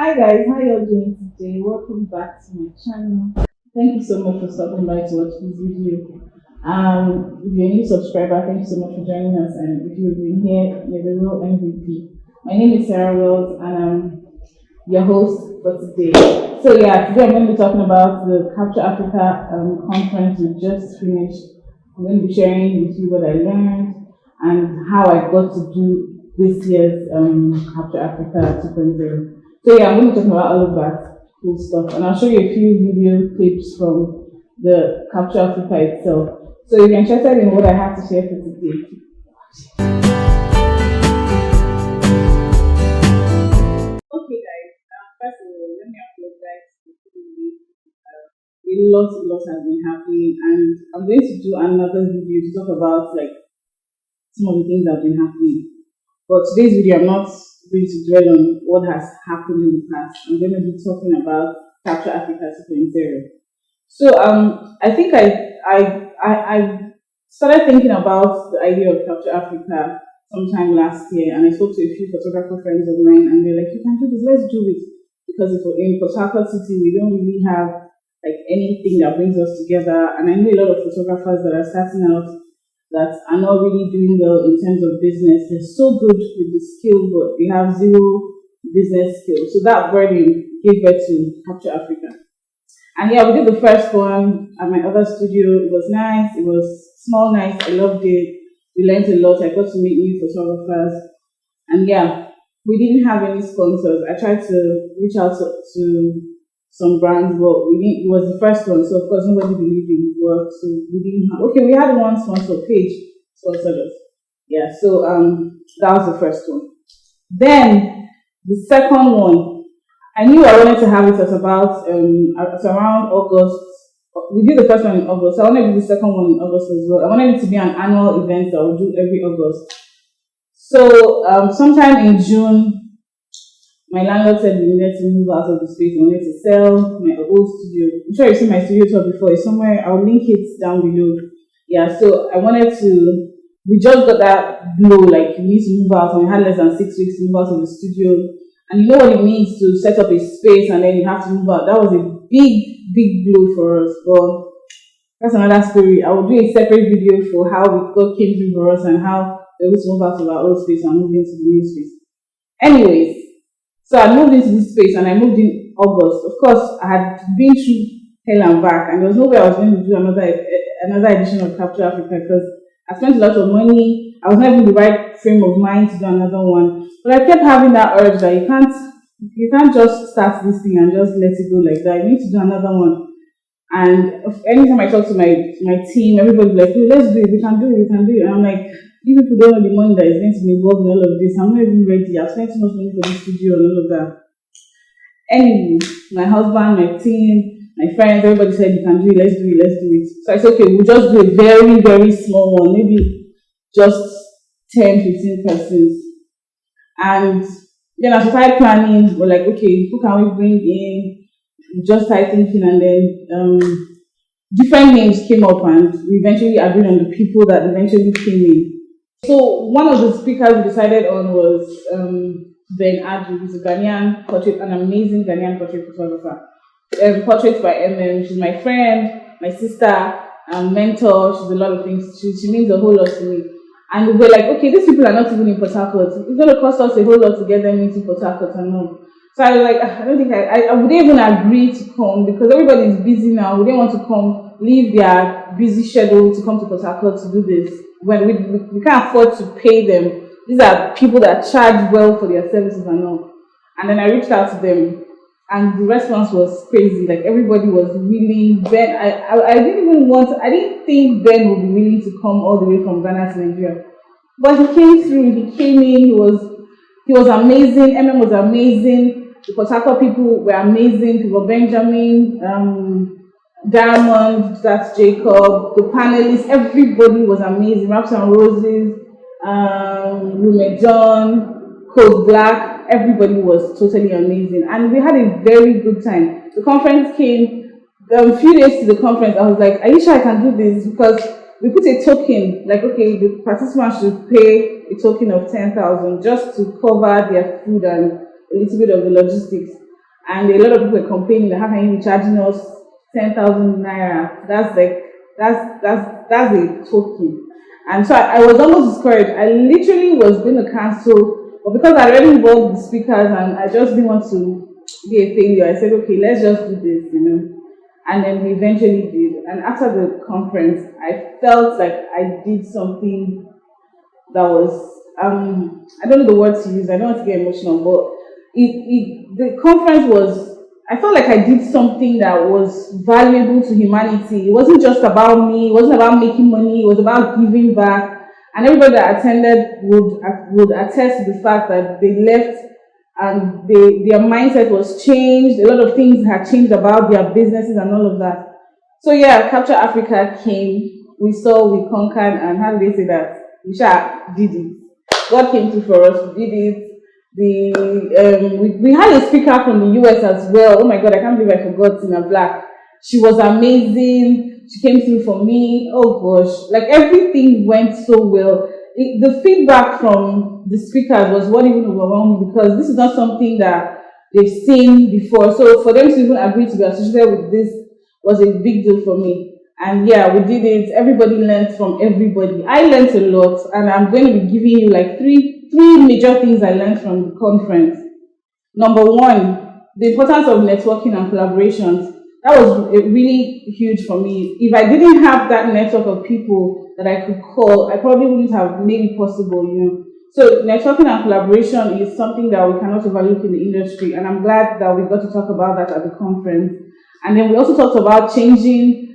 Hi guys, how you all doing today? Welcome back to my channel. Thank you so much for stopping by to watch this video. If you're a new subscriber, thank you so much for joining us. And if you've been here, you're the real MVP. My name is Sarah Wells, and I'm your host for today. So yeah, today I'm going to be talking about the Capture Africa conference we just finished. I'm going to be sharing with you what I learned and how I got to do this year's Capture Africa 2.0. So yeah, I'm going to talk about all of that cool stuff, and I'll show you a few video clips from the Capture Africa itself. So if you're interested in what I have to share for today. Okay guys, first of all, let me apologize for being late. A lot has been happening, and I'm going to do another video to talk about like some of the things that have been happening. But today's video, I'm not going to dwell on what has happened in the past. I'm going to be talking about Capture Africa 2.0. So I think I started thinking about the idea of Capture Africa sometime last year, and I spoke to a few photographer friends of mine, and they're like, "You can do this, let's do it." Because if in Port Harcourt City, we don't really have like anything that brings us together, and I know a lot of photographers that are starting out that are not really doing well in terms of business. They're so good with the skill, but they have zero business skills. So that burden gave birth to Capture Africa. And yeah, we did the first one at my other studio. It was nice. It was small, nice. I loved it. We learned a lot. I got to meet new photographers. And yeah, we didn't have any sponsors. I tried to reach out to some brands, but it was the first one, so of course nobody believed in the work, so we didn't have, okay, we had one sponsor page sponsored us. Yeah, so that was the first one. Then the second one, I knew I wanted to have it at about at around August. We did the first one in August, so I wanted to do the second one in August as well. I wanted it to be an annual event that I would do every August. So sometime in June, my landlord said we needed to move out of the space. We wanted to sell my old studio. I'm sure you've seen my studio tour before. It's somewhere. I'll link it down below. Yeah, so I wanted to. We just got that blow, like we need to move out, and we had less than 6 weeks to move out of the studio. And you know what it means to set up a space and then you have to move out. That was a big blow for us. But that's another story. I will do a separate video for how God came through for us and how we were able to move out of our old space and move into the new space. Anyways. So I moved into this space and I moved in August. Of course, I had been through hell and back, and there was no way I was going to do another edition of Capture Africa because I spent a lot of money. I was not even in the right frame of mind to do another one. But I kept having that urge that you can't just start this thing and just let it go like that. You need to do another one. And anytime I talk to my team, everybody's like, "Hey, let's do it. We can do it. We can do it." And I'm like, you people don't know the money that is going to be involved in all of this. I'm not even ready. I've spent too much money for this studio and all of that. Anyway, my husband, my team, my friends, everybody said you can do it, let's do it, let's do it. So I said, okay, we'll just do a very, very small one, maybe just 10, 15 persons. And then as we started planning, we're like, okay, who can we bring in? We just started thinking, and then different names came up, and we eventually agreed on the people that eventually came in. So one of the speakers we decided on was Ben Adu, who's an amazing Ghanaian portrait photographer. Portraits by She's my friend, my sister, mentor. She's a lot of things. She means a whole lot to me. And we were like, okay, these people are not even in Port Harcourt. It's going to cost us a whole lot to get them into Port Harcourt and all. So I was like, I don't think I wouldn't even agree to come because everybody is busy now. We didn't want to come, leave their busy schedule to come to Port Harcourt to do this. When we can't afford to pay them. These are people that charge well for their services and all. And then I reached out to them, and the response was crazy. Like everybody was willing. Ben, I didn't think Ben would be willing to come all the way from Ghana to Nigeria, but he came through. He came in. He was amazing. Was amazing. The Port Harcourt people were amazing. People Benjamin. Diamond, that's Jacob, the panelists, everybody was amazing. Raps and Roses, Rume John, Code Black, everybody was totally amazing. And we had a very good time. The conference came, a few days to the conference, I was like, are you sure I can do this? Because we put a token, like, okay, the participants should pay a token of 10,000 just to cover their food and a little bit of the logistics. and a lot of people were complaining that how can you be charging us 10,000 naira? That's a token. And so I was almost discouraged. I literally was going to cancel, but because I already bought the speakers and I just didn't want to be a failure, I said, okay, let's just do this, And then we eventually did. And after the conference, I felt like I did something that was I don't know the words to use. I don't want to get emotional, but the conference was. I felt like I did something that was valuable to humanity. It wasn't just about me. It wasn't about making money. It was about giving back. And everybody that attended would attest to the fact that they left and their mindset was changed. A lot of things had changed about their businesses and all of that. So yeah, Capture Africa came. We saw, we conquered, and how do they say that? We did it. God came through for us. We did it. We had a speaker from the US as well. Oh my God, I can't believe I forgot Tina Black. She was amazing. She came through for me. Oh gosh, like everything went so well. The feedback from the speakers was what even overwhelmed me because this is not something that they've seen before. So for them to even agree to be associated with this was a big deal for me. And yeah, we did it. Everybody learned from everybody. I learned a lot, and I'm going to be giving you like three major things I learned from the conference. Number one, the importance of networking and collaborations. That was really huge for me. If I didn't have that network of people that I could call, I probably wouldn't have made it possible. So networking and collaboration is something that we cannot overlook in the industry, and I'm glad that we got to talk about that at the conference. And then we also talked about changing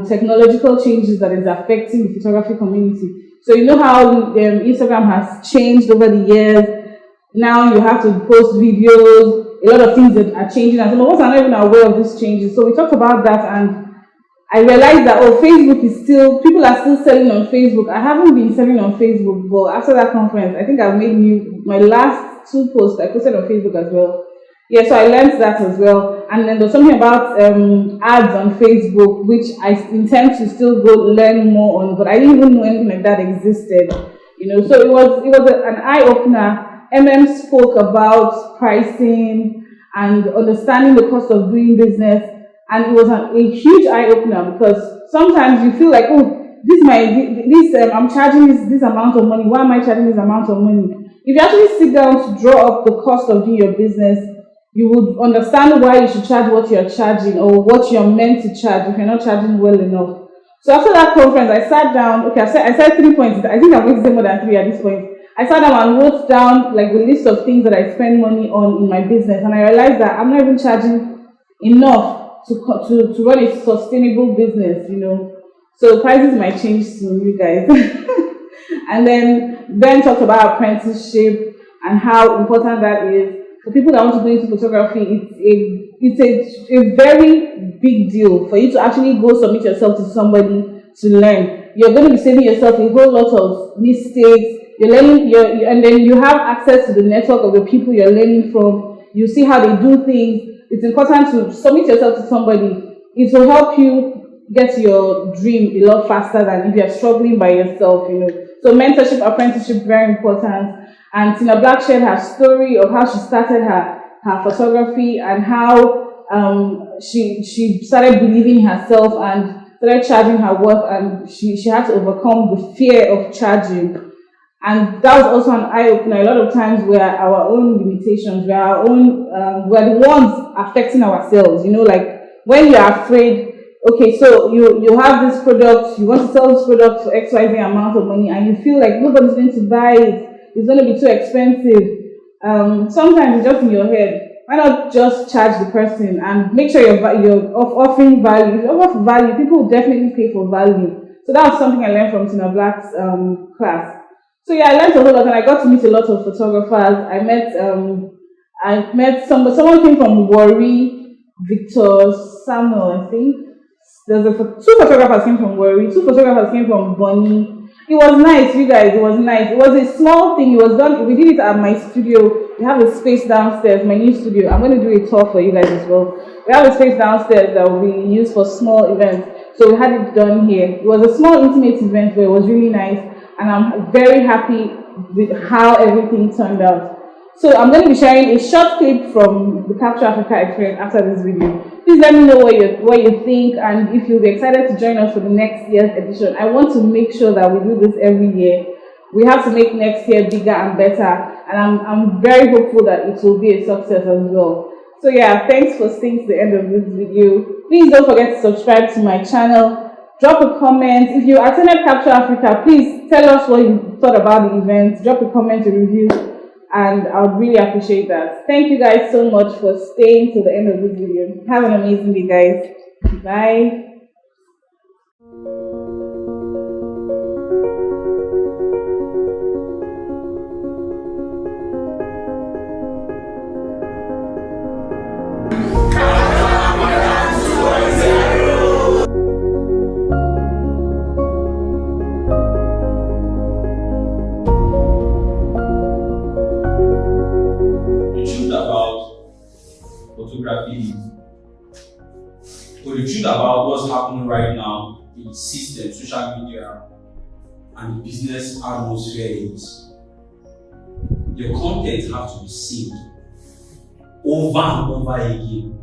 technological changes that is affecting the photography community. So you know how Instagram has changed over the years. Now you have to post videos. A lot of things that are changing, and some of us are not even aware of these changes. So we talked about that, and I realized that Facebook is still, people are still selling on Facebook. I haven't been selling on Facebook, but after that conference, I think I've made my last 2 posts I posted on Facebook as well. Yeah, so I learned that as well. And then there's something about ads on Facebook, which I intend to still go learn more on, but I didn't even know anything like that existed. So it was an eye opener. Spoke about pricing and understanding the cost of doing business, and it was a huge eye opener because sometimes you feel like, oh, I'm charging this amount of money. Why am I charging this amount of money? If you actually sit down to draw up the cost of doing your business, you would understand why you should charge what you're charging or what you're meant to charge if you're not charging well enough. So after that conference, I sat down. Okay, I said 3 points. I think I'm going to say more than 3 at this point. I sat down and wrote down like the list of things that I spend money on in my business, and I realized that I'm not even charging enough to run a sustainable business. So prices might change soon, you guys. And then Ben talked about apprenticeship and how important that is. For people that want to go into photography, it's a very big deal for you to actually go submit yourself to somebody to learn. You're going to be saving yourself a whole lot of mistakes. You're learning, and then you have access to the network of the people you're learning from. You see how they do things. It's important to submit yourself to somebody. It will help you get to your dream a lot faster than if you're struggling by yourself. So mentorship, apprenticeship, very important. And Tina Black shared her story of how she started her photography and how she started believing in herself and started charging her worth, and she had to overcome the fear of charging. And that was also an eye-opener. A lot of times we're our own limitations, we're the ones affecting ourselves. Like when you're afraid, okay, so you have this product, you want to sell this product for XYZ amount of money, and you feel like nobody's going to buy it. It's going to be too expensive. Sometimes it's just in your head. Why not just charge the person and make sure you're offering value? If you offer value, people will definitely pay for value. So that was something I learned from Tina Black's class. So yeah, I learned a whole lot, and I got to meet a lot of photographers. I met someone came from Warri, Victor Samuel, I think. Two photographers came from Warri, 2 photographers came from Bonnie. It was nice, you guys. It was nice. It was a small thing. It was done. We did it at my studio. We have a space downstairs, my new studio. I'm going to do a tour for you guys as well. We have a space downstairs that we use for small events. So we had it done here. It was a small, intimate event, but it was really nice. And I'm very happy with how everything turned out. So I'm going to be sharing a short clip from the Capture Africa experience after this video. Please let me know what you think, and if you'll be excited to join us for the next year's edition. I want to make sure that we do this every year. We have to make next year bigger and better, and I'm very hopeful that it will be a success as well. So yeah, thanks for staying to the end of this video. Please don't forget to subscribe to my channel. Drop a comment. If you attended Capture Africa, please tell us what you thought about the event. Drop a comment, a review, and I would really appreciate that. Thank you guys so much for staying till the end of this video. Have an amazing day, guys. Bye. Photography is. But the truth about what's happening right now in the system, social media, and the business atmosphere is the content have to be seen over and over again.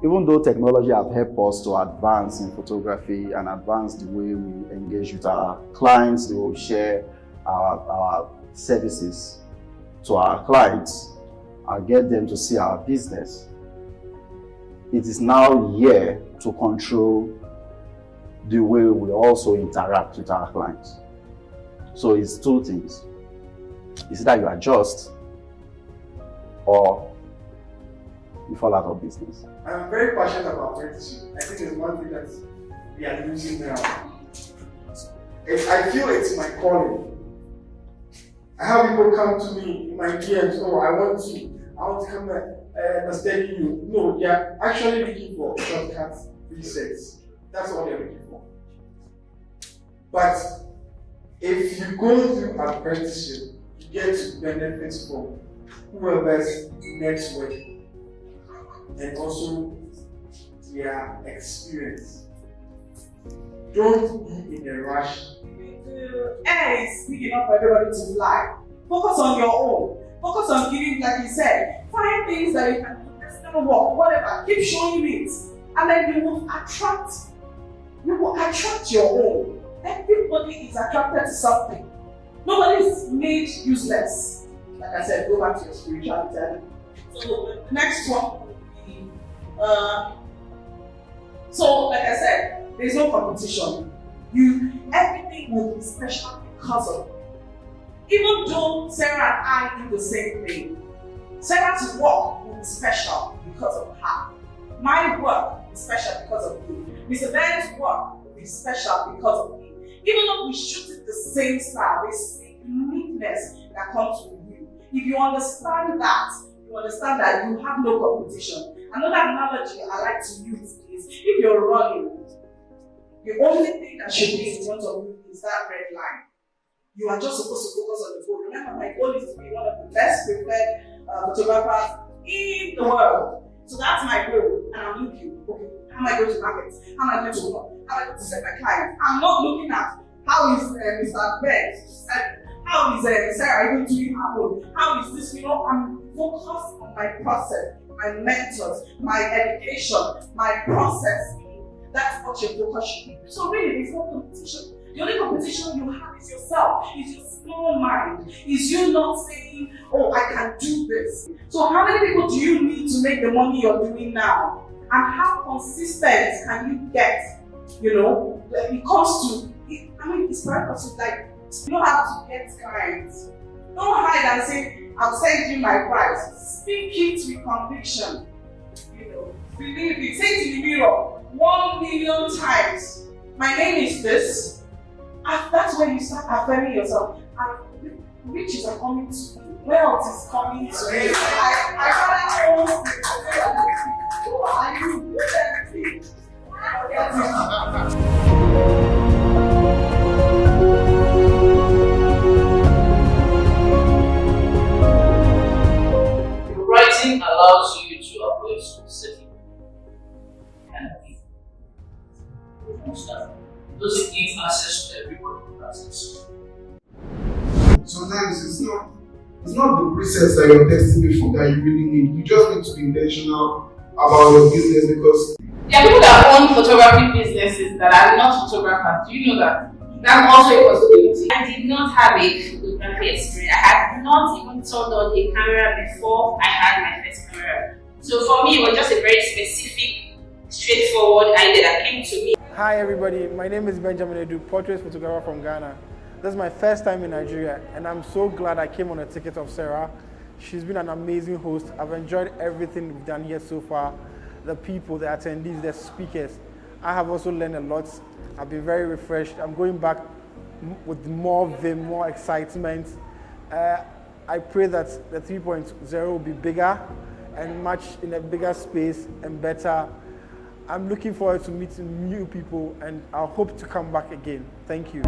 Even though technology have helped us to advance in photography and advance the way we engage with our clients, they will share our services to our clients and get them to see our business. It is now here to control the way we also interact with our clients. So it's two things. It's that you adjust or you fall out of business. I'm very passionate about apprenticeship. I think it's one thing that we are losing now. I feel it's my calling. I have people come to me in my DMs, oh, I want to come and study you. No, they are actually looking for shortcuts, resets. That's all they're looking for. But if you go through apprenticeship, you get to benefit from whoever's network and also their experience. Don't be in a rush. Air is big enough for everybody to fly. Focus on your own. Focus on giving, like you said, find things that you can do, personal work, whatever. Keep showing it, and then you will attract. You will attract your own. Everybody is attracted to something. Nobody is made useless. Like I said, go back to your spirituality. So the next one would be, so like I said, there's no competition. Everything will be special because of you. Even though Sarah and I do the same thing, Sarah's work will be special because of her. My work will be special because of you. Mr. Ben's work will be special because of me. Even though we shoot it the same style, there's a uniqueness that comes with you. If you understand that, you understand that you have no competition. Another analogy I like to use is if you're running, the only thing that should be in front of you is that red line. You are just supposed to focus on the goal. Remember, my goal is to be one of the best prepared photographers in the world. So that's my goal. And I'm looking, okay, how am I going to market? How am I going to work? How am I going to set my clients? I'm not looking at how is Mr. Ben, how is Sarah going to be happen? How is this? I'm focused on my process, my mentors, my education, my process. That's what your focus should be. So really, there's no competition. The only competition you have is yourself, is your small mind, is you not saying, oh, I can do this. So how many people do you need to make the money you're doing now? And how consistent can you get? It comes to, it's very possible, like, you don't have to get clients. Don't hide and say, I'll send you my price. Speak it with conviction. Believe it. Say it in the mirror 1 million times. My name is this. And that's when you start affirming yourself. Riches are coming to me. Wealth is coming to me. I gotta own it. Who are you? Writing allows you to avoid certain kind of people. It doesn't give access to everybody who has access. Sometimes it's not It's not the presets that you're testing before that you really need. You just need to be intentional about your business because There are people that own photography businesses that are not photographers. Do you know that? That's also a possibility. I did not have a photography experience. I had not even turned on a camera before I had my first camera. So for me, it was just a very specific, straightforward idea that came to me. Hi everybody, my name is Benjamin Edu, portrait photographer from Ghana. This is my first time in Nigeria and I'm so glad I came on a ticket of Sarah. She's been an amazing host. I've enjoyed everything we've done here so far. The people, the attendees, the speakers. I have also learned a lot. I've been very refreshed. I'm going back with more vim, more excitement. I pray that the 3.0 will be bigger and much in a bigger space and better. I'm looking forward to meeting new people and I hope to come back again. Thank you.